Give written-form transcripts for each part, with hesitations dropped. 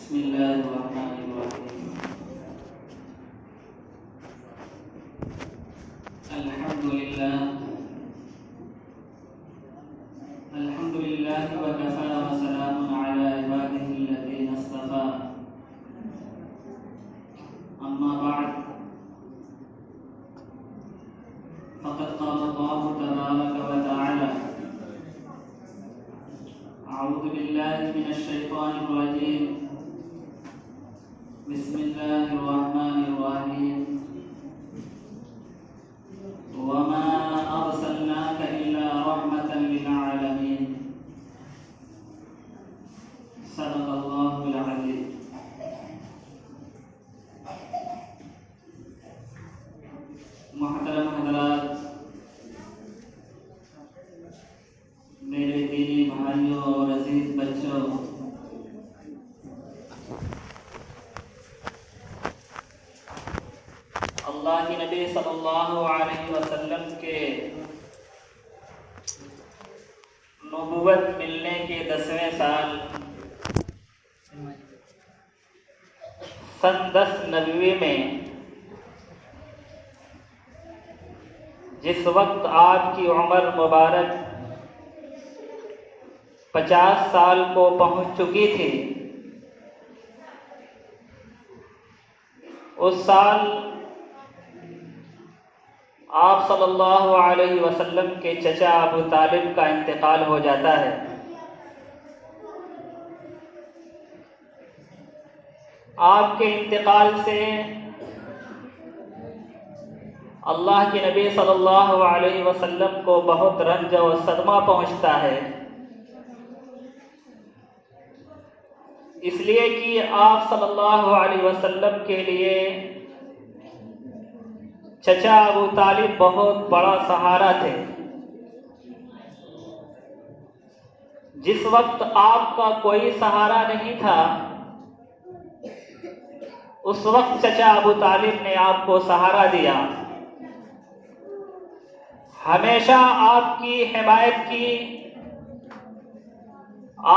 بسم الله الرحمن الرحيم. الحمد لله وكفى وسلام على عباده الذين اصطفى. أما بعد فقد قال الله تبارك وتعالى: أعوذ بالله من الشيطان الرجيم. بسم الله الرحمن الرحيم. وما أرسلناك إلا رحمة للعالمين. صدق الله العظيم. محترم حضرات، میرے دینی بھائیوں اور عزیز بچوں، اللہ کی نبی صلی اللہ علیہ وسلم کے نبوت ملنے کے 10ویں سال سن 1090 میں جس وقت آپ کی عمر مبارک 50 سال کو پہنچ چکی تھی، اس سال آپ صلی اللہ علیہ وسلم کے چچا ابو طالب کا انتقال ہو جاتا ہے۔ آپ کے انتقال سے اللہ کے نبی صلی اللہ علیہ وسلم کو بہت رنج و صدمہ پہنچتا ہے، اس لیے کہ آپ صلی اللہ علیہ وسلم کے لیے چچا ابو طالب بہت بڑا سہارا تھے۔ جس وقت آپ کا کوئی سہارا نہیں تھا، اس وقت چچا ابو طالب نے آپ کو سہارا دیا، ہمیشہ آپ کی حمایت کی،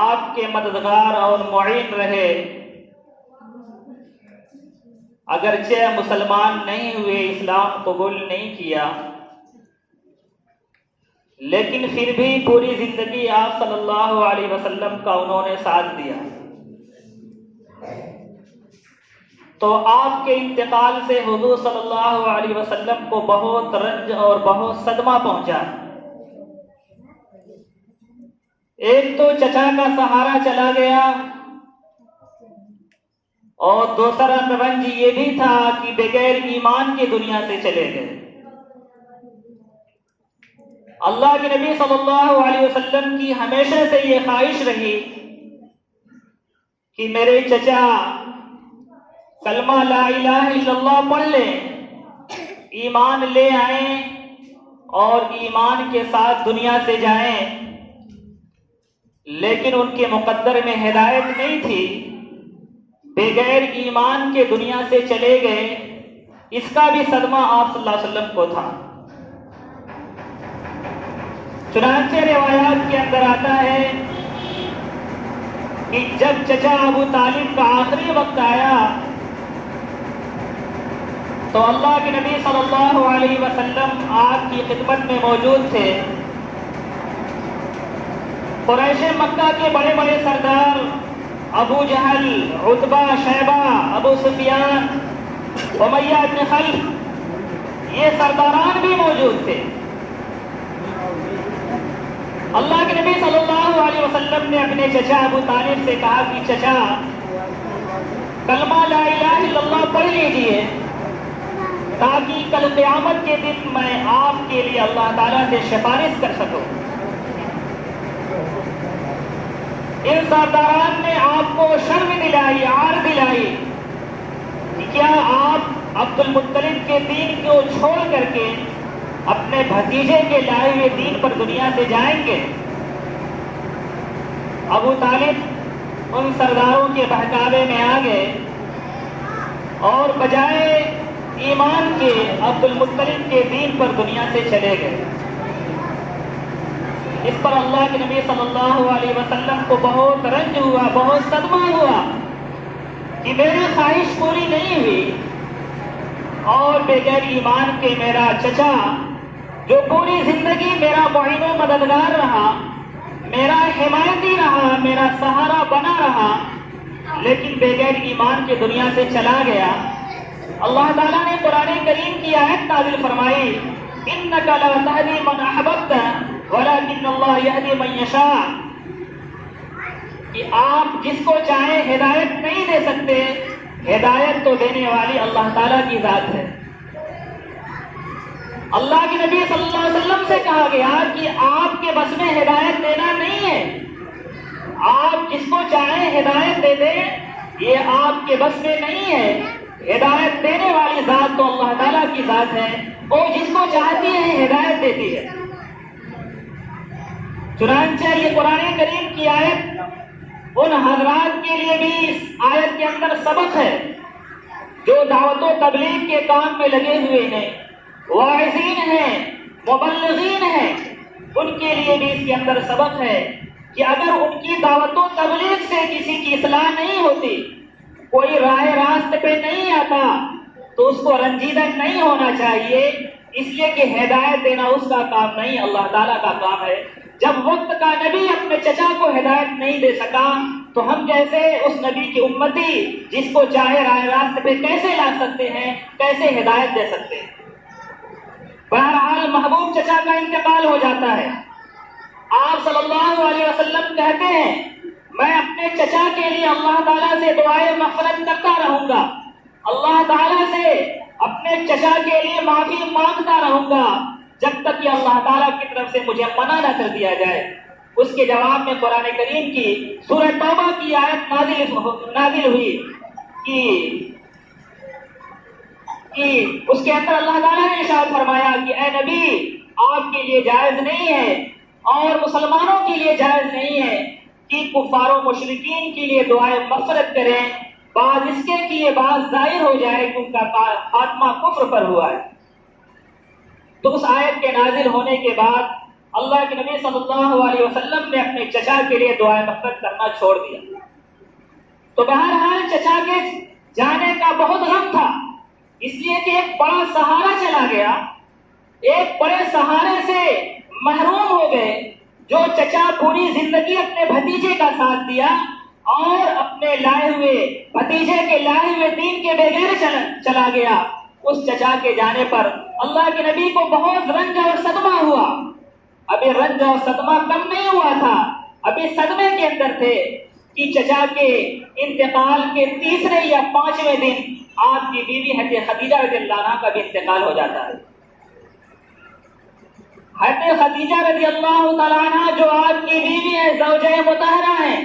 آپ کے مددگار اور معین رہے۔ اگرچہ مسلمان نہیں ہوئے، اسلام قبول نہیں کیا، لیکن پھر بھی پوری زندگی آپ صلی اللہ علیہ وسلم کا انہوں نے ساتھ دیا۔ تو آپ کے انتقال سے حضور صلی اللہ علیہ وسلم کو بہت رنج اور بہت صدمہ پہنچا۔ ایک تو چچا کا سہارا چلا گیا، اور دوسرا رنج یہ بھی تھا کہ بغیر ایمان کے دنیا سے چلے گئے۔ اللہ کے نبی صلی اللہ علیہ وسلم کی ہمیشہ سے یہ خواہش رہی کہ میرے چچا کلمہ لا الہ الا اللہ پڑھ لیں، ایمان لے آئیں اور ایمان کے ساتھ دنیا سے جائیں، لیکن ان کے مقدر میں ہدایت نہیں تھی، بغیر ایمان کے دنیا سے چلے گئے۔ اس کا بھی صدمہ آپ صلی اللہ علیہ وسلم کو تھا۔ چنانچہ روایات کے اندر آتا ہے کہ جب چچا ابو طالب کا آخری وقت آیا تو اللہ کے نبی صلی اللہ علیہ وسلم آپ کی خدمت میں موجود تھے۔ قریش مکہ کے بڑے بڑے سردار ابو جہل، عتبہ، شیبہ، ابو سفیان، امیہ بن خلف، یہ سرداران بھی موجود تھے۔ اللہ کے نبی صلی اللہ علیہ وسلم نے اپنے چچا ابو طالب سے کہا کہ چچا کلمہ لا الہ الا اللہ پڑھ لیجئے، تاکہ کل قیامت کے دن میں آپ کے لیے اللہ تعالیٰ سے سفارش کر سکوں۔ ان سرداران نے آپ کو شرم دلائی، عار دلائی کہ کیا آپ عبد المطلب کے دین کو چھوڑ کر کے اپنے بھتیجے کے لائے ہوئے دین پر دنیا سے جائیں گے؟ ابو طالب ان سرداروں کے بہکاوے میں آ گئے اور بجائے ایمان کے عبد المطلب کے دین پر دنیا سے چلے گئے۔ اس پر اللہ کے نبی صلی اللہ علیہ وسلم کو بہت رنج ہوا، بہت صدمہ ہوا، کہ میری خواہش پوری نہیں ہوئی اور بغیر ایمان کے میرا چچا جو پوری زندگی میرا معین و مددگار رہا، میرا حمایتی رہا، میرا سہارا بنا رہا، لیکن بغیر ایمان کے دنیا سے چلا گیا۔ اللہ تعالیٰ نے قرآن کریم کی آیت نازل فرمائی، اِنَّكَ لَا تَهْدِي مَنْ أَحْبَبْتَ وَلَكِنَّ اللَّهَ يَهْدِي مَن يَشَاءُ، کہ آپ جس کو چاہیں ہدایت نہیں دے سکتے، ہدایت تو دینے والی اللہ تعالیٰ کی ذات ہے۔ اللہ کے نبی صلی اللہ علیہ وسلم سے کہا گیا کہ آپ کے بس میں ہدایت دینا نہیں ہے، آپ جس کو چاہیں ہدایت دے دیں، یہ آپ کے بس میں نہیں ہے، ہدایت دینے والی ذات تو اللہ تعالیٰ کی ذات ہے، وہ جس کو چاہتی ہے ہدایت دیتی ہے۔ چنانچہ یہ قرآن کریم کی آیت ان حضرات کے لیے بھی اس آیت کے اندر سبق ہے جو دعوت و تبلیغ کے کام میں لگے ہوئے ہیں، واعظین ہیں، مبلغین ہیں، ان کے لیے بھی اس کے اندر سبق ہے کہ اگر ان کی دعوت و تبلیغ سے کسی کی اصلاح نہیں ہوتی، کوئی راہ راست پہ نہیں آتا، تو اس کو رنجیدہ نہیں ہونا چاہیے، اس لیے کہ ہدایت دینا اس کا کام نہیں، اللہ تعالیٰ کا کام ہے۔ جب وقت کا نبی اپنے چچا کو ہدایت نہیں دے سکا تو ہم کیسے اس نبی کی امتی جس کو چاہے راہ راست پہ کیسے لا سکتے ہیں، کیسے ہدایت دے سکتے ہیں؟ بہرحال محبوب چچا کا انتقال ہو جاتا ہے۔ آپ صلی اللہ علیہ وسلم کہتے ہیں میں اپنے چچا کے لیے اللہ تعالیٰ سے دعائے مغفرت کرتا رہوں گا، اللہ تعالیٰ سے اپنے چچا کے لیے معافی مانگتا رہوں گا جب تک کہ اللہ تعالیٰ کی طرف سے مجھے منع نہ کر دیا جائے۔ اس کے جواب میں قرآن کریم کی سورہ توبہ کی آیت نازل ہوئی کہ اس کے اندر اللہ تعالیٰ نے ارشاد فرمایا کہ اے نبی، آپ کے لیے جائز نہیں ہے اور مسلمانوں کے لیے جائز نہیں ہے کہ کفار و مشرکین کے لیے دعائے مغفرت کریں، بعد اس کے کہ یہ بات ظاہر ہو جائے کہ ان کا خاتمہ کفر پر ہوا ہے۔ تو اس آیت کے نازل ہونے کے بعد اللہ کے نبی صلی اللہ علیہ وسلم نے اپنے چچا کے لیے دعائے مغفرت کرنا چھوڑ دیا۔ تو بہرحال چچا کے جانے کا بہت غم تھا، اس لیے کہ ایک بڑا سہارا چلا گیا، ایک بڑے سہارے سے محروم ہو گئے۔ جو چچا پوری زندگی اپنے بھتیجے کا ساتھ دیا اور اپنے لائے ہوئے بھتیجے کے لائے ہوئے دین کے بغیر چلا گیا، اس چچا کے جانے پر اللہ کے نبی کو بہت رنج اور صدمہ ہوا۔ ابھی رنج اور صدمہ کم نہیں ہوا تھا، ابھی صدمے کے اندر تھے کہ چچا کے انتقال کے تیسرے یا پانچویں دن آپ کی بیوی حضرت خدیجہ رضی اللہ عنہا کا بھی انتقال ہو جاتا ہے۔ حضرت خدیجہ رضی اللہ تعالیٰ عنہ جو آپ کی بیوی ہے، زوجہ مطہرہ ہیں،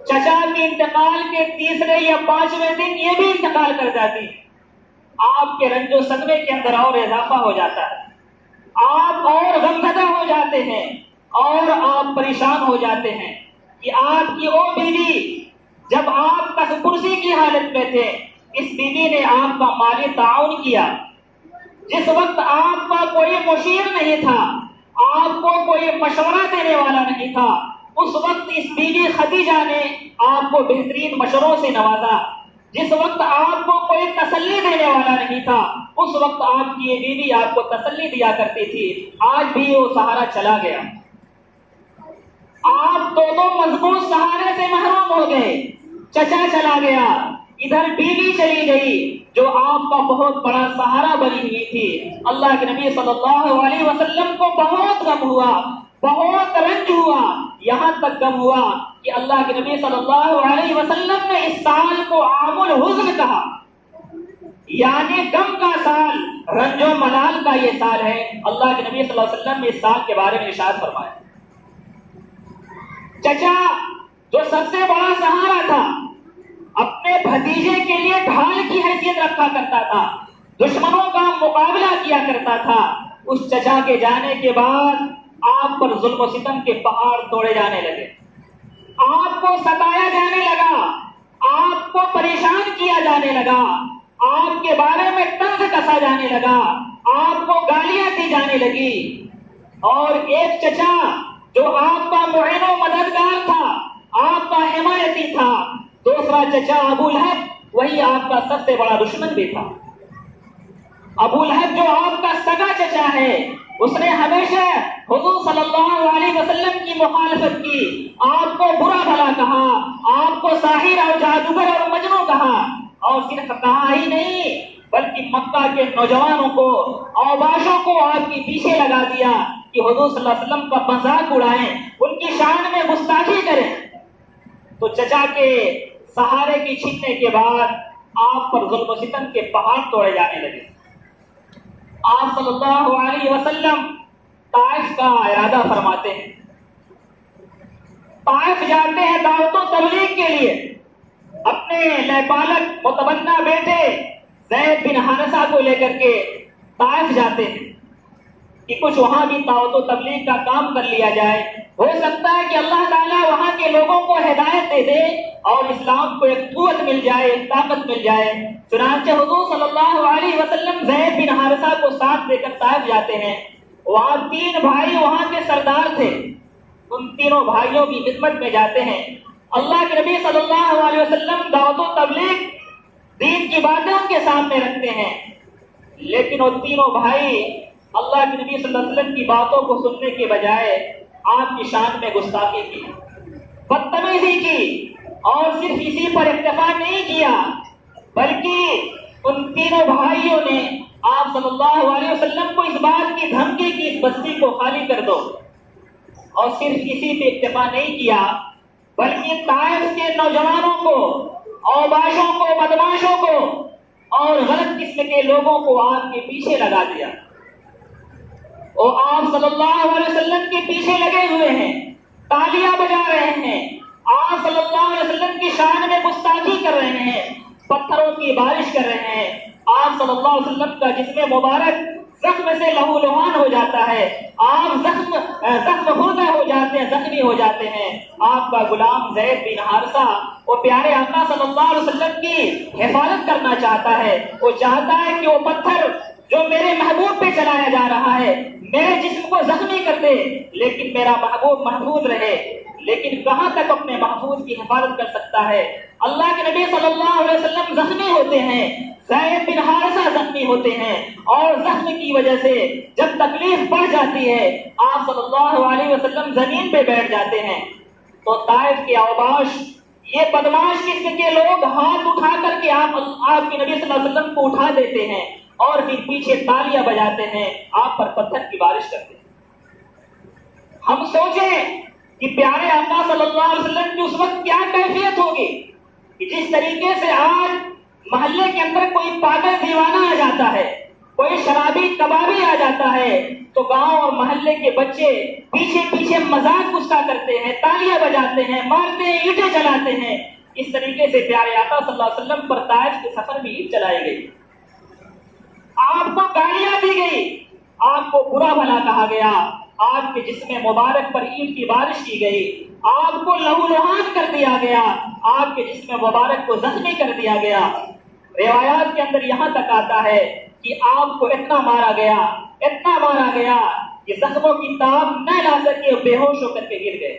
چچا کے انتقال کے تیسرے یا پانچویں دن یہ بھی انتقال کر جاتی ہے۔ آپ کے رنج و صدمے کے اندر اور اضافہ ہو جاتا ہے، آپ اور غمزدہ ہو جاتے ہیں اور آپ پریشان ہو جاتے ہیں کہ آپ کی وہ بیوی جب آپ تخت کرسی کی حالت میں تھے، اس بیوی نے آپ کا مالی تعاون کیا۔ جس وقت آپ کا کوئی مشیر نہیں تھا، آپ کو کوئی مشورہ دینے والا نہیں تھا، اس وقت اس بیوی خدیجہ نے آپ کو بہترین مشوروں سے نوازا۔ جس وقت آپ کو کوئی تسلی دینے والا نہیں تھا، اس وقت آپ کی یہ بیوی آپ کو تسلی دیا کرتی تھی۔ آج بھی وہ سہارا چلا گیا، آپ دو مضبوط سہارے سے محروم ہو گئے۔ چچا چلا گیا، ادھر بیوی چلی گئی جو آپ کا بہت بڑا سہارا بنی ہوئی تھی۔ اللہ کے نبی صلی اللہ علیہ وسلم کو بہت غم ہوا، بہت رنج ہوا، یہاں تک غم ہوا کہ اللہ کے نبی صلی اللہ علیہ وسلم نے اس سال کو عام الحزن کہا، یعنی غم کا سال، رنج و ملال کا یہ سال ہے۔ اللہ کے نبی صلی اللہ علیہ وسلم نے اس سال کے بارے میں ارشاد فرمایا۔ چچا جو سب سے بڑا سہارا تھا، اپنے بھتیجے کے لیے ڈھال کی حیثیت رکھا کرتا تھا، دشمنوں کا مقابلہ کیا کرتا تھا، اس چچا کے جانے کے بعد آپ پر ظلم و ستم کے پہاڑ توڑے جانے لگے، آپ کو ستایا جانے لگا، آپ کو پریشان کیا جانے لگا، آپ کے بارے میں طنز کسا جانے لگا، آپ کو گالیاں دی جانے لگی۔ اور ایک چچا جو آپ کا معین و مددگار تھا، آپ کا حمایتی تھا، دوسرا چچا ابو لہب وہی آپ کا سب سے بڑا دشمن بھی تھا۔ ابو لہب جو آپ کا سگا چچا ہے، اس نے ہمیشہ حضور صلی اللہ علیہ وسلم کی مخالفت کی، آپ کو برا بھلا کہا، آپ کو ساحر اور جادوگر اور مجنون کہا، اور صرف کہا ہی نہیں بلکہ مکہ کے نوجوانوں کو، اوباشوں کو آپ کے پیچھے لگا دیا کہ حضور صلی اللہ علیہ وسلم کا مذاق اڑائیں، ان کی شان میں گستاخی کریں۔ تو چچا کے سہارے کی چھیننے کے بعد آپ پر ظلم و ستم کے پہاڑ توڑے جانے لگے۔ آپ صلی اللہ علیہ وسلم طائف کا ارادہ فرماتے ہیں، طائف جاتے ہیں دعوت و تبلیغ کے لیے، اپنے لیپالک متبنہ بیٹے زید بن حارثہ کو لے کر کے طائف جاتے ہیں کہ کچھ وہاں بھی دعوت و تبلیغ کا کام کر لیا جائے، ہو سکتا ہے کہ اللہ تعالیٰ وہاں کے لوگوں کو ہدایت دے دے اور اسلام کو ایک قوت مل جائے، ایک طاقت مل جائے۔ چنانچہ حضور صلی اللہ علیہ وسلم زید بن حارثہ کو ساتھ لے کر طائف جاتے ہیں۔ وہاں 3 بھائی وہاں کے سردار تھے، ان تینوں بھائیوں کی خدمت میں جاتے ہیں۔ اللہ کے نبی صلی اللہ علیہ وسلم دعوت و تبلیغ دین کی باتیں ان کے سامنے رکھتے ہیں، لیکن وہ تینوں بھائی اللہ کے نبی صلی اللہ علیہ وسلم کی باتوں کو سننے کے بجائے آپ کی شان میں گستاخی کی، بدتمیزی کی، اور صرف اسی پر اکتفا نہیں کیا بلکہ ان تینوں بھائیوں نے آپ صلی اللہ علیہ وسلم کو اس بات کی دھمکی کی اس بستی کو خالی کر دو، اور صرف اسی پہ اکتفا نہیں کیا بلکہ طائف کے نوجوانوں کو، اوباشوں کو، بدماشوں کو اور غلط قسم کے لوگوں کو آپ کے پیچھے لگا دیا۔ اور آپ صلی اللہ علیہ وسلم کے پیچھے لگے ہوئے ہیں، تالیاں بجا رہے ہیں، آپ صلی اللہ علیہ وسلم کی شان میں گستاخی کر رہے ہیں، پتھروں کی بارش کر رہے ہیں، آپ صلی اللہ علیہ وسلم کا جسم مبارک زخم سے لہو لہان ہو جاتا ہے، آپ زخم خوردہ ہو جاتے ہیں، زخمی ہو جاتے ہیں۔ آپ کا غلام زید بن حارثہ وہ پیارے آقا صلی اللہ علیہ وسلم کی حفاظت کرنا چاہتا ہے، وہ چاہتا ہے کہ وہ پتھر جو میرے محبوب پہ چلایا جا رہا ہے میرے جسم کو زخمی کر دے، لیکن میرا محبوب محفوظ رہے۔ لیکن کہاں تک اپنے محفوظ کی حفاظت کر سکتا ہے؟ اللہ کے نبی صلی اللہ علیہ وسلم زخمی ہوتے ہیں، زید بن حارثہ زخمی ہوتے ہیں، اور زخم کی وجہ سے جب تکلیف بڑھ جاتی ہے آپ صلی اللہ علیہ وسلم زمین پہ بیٹھ جاتے ہیں۔ تو طائف کے اوباش، یہ بدماش قسم کے لوگ ہاتھ اٹھا کر کے آپ کے نبی صلی اللہ علیہ وسلم کو اٹھا دیتے ہیں اور پھر پیچھے تالیاں بجاتے ہیں، آپ پر پتھر کی بارش کرتے ہیں۔ ہم سوچیں کہ پیارے آقا صلی اللہ علیہ وسلم کی اس وقت کیا کیفیت ہوگی کہ جس طریقے سے آج محلے کے اندر کوئی پاگل دیوانہ آ جاتا ہے، کوئی شرابی کبابی آ جاتا ہے، تو گاؤں اور محلے کے بچے پیچھے پیچھے مذاق گسا کرتے ہیں، تالیاں بجاتے ہیں، مارتے ہیں، اینٹیں چلاتے ہیں۔ اس طریقے سے پیارے آقا صلی اللہ علیہ وسلم پر طائف کے سفر میں اینٹ چلائی گئی، آپ کو گالیاں دی گئی، آپ کو برا بھلا کہا گیا، آپ کے جسم مبارک پر اینٹ کی بارش کی گئی، آپ کو لہو لہان کر دیا گیا، آپ کے جسم مبارک کو زخمی کر دیا گیا۔ روایات کے اندر یہاں تک آتا ہے کہ آپ کو اتنا مارا گیا کہ زخموں کی تاب نہ لا سکے، بے ہوش ہو کر کے گر گئے۔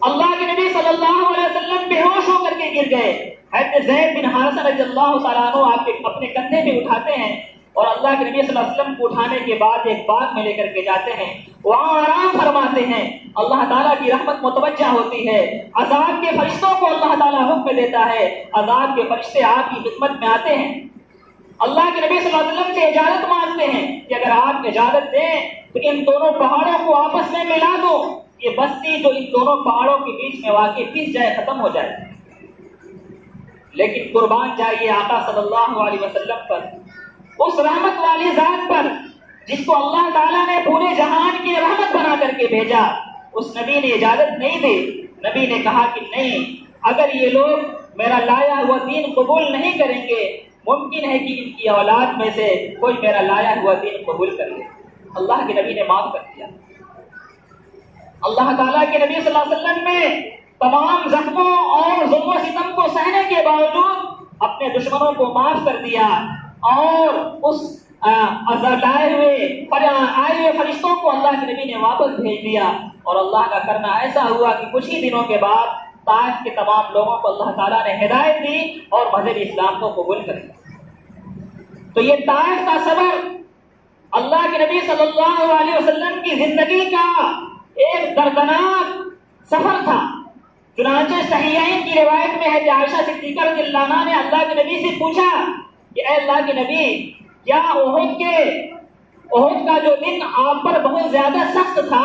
اللہ کے نبی صلی اللہ علیہ وسلم بے ہوش ہو کر کے گر گئے۔ حضرت زید بن حارثہ رضی اللہ تعالیٰ عنہ آپ کے اپنے کندھے پہ اٹھاتے ہیں اور اللہ کے نبی صلی اللہ علیہ وسلم کو اٹھانے کے بعد ایک باغ میں لے کر کے جاتے ہیں، وہاں آرام فرماتے ہیں۔ اللہ تعالیٰ کی رحمت متوجہ ہوتی ہے، عذاب کے فرشتوں کو اللہ تعالیٰ حکم دیتا ہے، عذاب کے فرشتے آپ کی خدمت میں آتے ہیں، اللہ کے نبی صلی اللہ علیہ وسلم سے اجازت مانگتے ہیں کہ اگر آپ اجازت دیں تو ان دونوں پہاڑوں کو آپس میں ملا دو، یہ بستی جو ان دونوں پہاڑوں کے بیچ میں واقع پس جائے، ختم ہو جائے۔ لیکن قربان جائیے آقا صلی اللہ علیہ وسلم پر، اس رحمت والی ذات پر جس کو اللہ تعالیٰ نے پورے جہان کی رحمت بنا کر کے بھیجا، اس نبی نے اجازت نہیں دی۔ نبی نے کہا کہ نہیں، اگر یہ لوگ میرا لایا ہوا دین قبول نہیں کریں گے، ممکن ہے کہ ان کی اولاد میں سے کوئی میرا لایا ہوا دین قبول کر لے۔ اللہ کے نبی نے معاف کر دیا۔ اللہ تعالیٰ کے نبی صلی اللہ علیہ وسلم نے تمام زخموں اور ظلم و ستم کو سہنے کے باوجود اپنے دشمنوں کو معاف کر دیا اور اس آئے ہوئے فرشتوں کو اللہ کے نبی نے واپس بھیج دیا، اور اللہ کا کرنا ایسا ہوا کہ کچھ ہی دنوں کے بعد طائف کے تمام لوگوں کو اللہ تعالیٰ نے ہدایت دی اور مذہب اسلام کو قبول کر لیا۔ تو یہ طائف کا سفر اللہ کے نبی صلی اللہ علیہ وسلم کی زندگی کا ایک دردناک سفر تھا۔ چنانچہ صحیحین کی روایت میں ہے کہ عائشہ صدیقہ رضی اللہ عنہا نے اللہ کے نبی سے پوچھا کہ اے اللہ کے نبی، کیا احد کا جو دن آپ پر بہت زیادہ سخت تھا،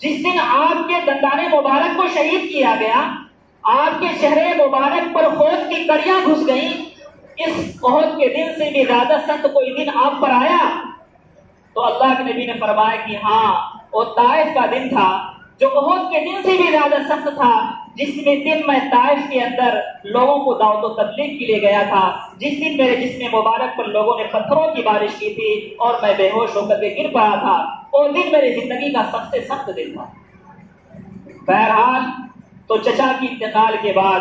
جس دن آپ کے دندان مبارک کو شہید کیا گیا، آپ کے چہرے مبارک پر خون کی کڑیاں گھس گئیں، اس احد کے دن سے بھی زیادہ سخت کوئی دن آپ پر آیا؟ تو اللہ کے نبی نے فرمایا کہ ہاں، وہ طائف کا دن تھا جو احد کے دن سے بھی زیادہ سخت تھا، جس دن میں طائف کے اندر لوگوں کو دعوت و تبلیغ کے لیے گیا تھا، جس دن میرے جسم مبارک پر لوگوں نے پتھروں کی بارش کی تھی اور میں بے ہوش ہو کر کے گر پڑا تھا، وہ دن میری زندگی کا سب سے سخت دن تھا۔ بہرحال تو چچا کی انتقال کے بعد،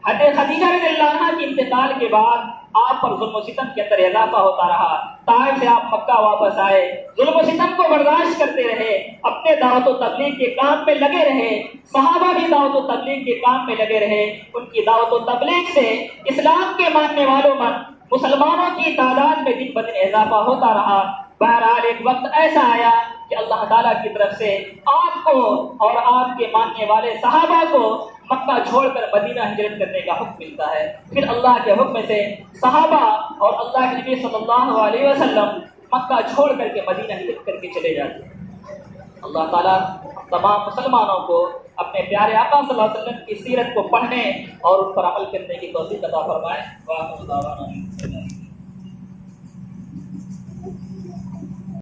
حضرت خدیجہ رضی اللہ عنہا کی انتقال کے بعد آپ پر ظلم و ستم کے اندر اضافہ ہوتا رہا۔ طائف سے آپ مکہ واپس آئے، ظلم و ستم کو برداشت کرتے رہے، اپنے دعوت و تبلیغ کے کام میں لگے رہے، صحابہ بھی دعوت و تبلیغ کے کام میں لگے رہے۔ ان کی دعوت و تبلیغ سے اسلام کے ماننے والوں میں مسلمانوں کی تعداد میں دن بدن اضافہ ہوتا رہا۔ بہرحال ایک وقت ایسا آیا کہ اللہ تعالیٰ کی طرف سے آپ کو اور آپ کے ماننے والے صحابہ کو مکہ چھوڑ کر مدینہ ہجرت کرنے کا حکم ملتا ہے۔ پھر اللہ کے حکم سے صحابہ اور اللہ کے نبی صلی اللہ علیہ وسلم مکہ چھوڑ کر کے مدینہ ہجرت کر کے چلے جاتے ہیں۔ اللہ تعالیٰ تمام مسلمانوں کو اپنے پیارے آقا صلی اللہ علیہ وسلم کی سیرت کو پڑھنے اور ان پر عمل کرنے کی توفیق عطا فرمائے۔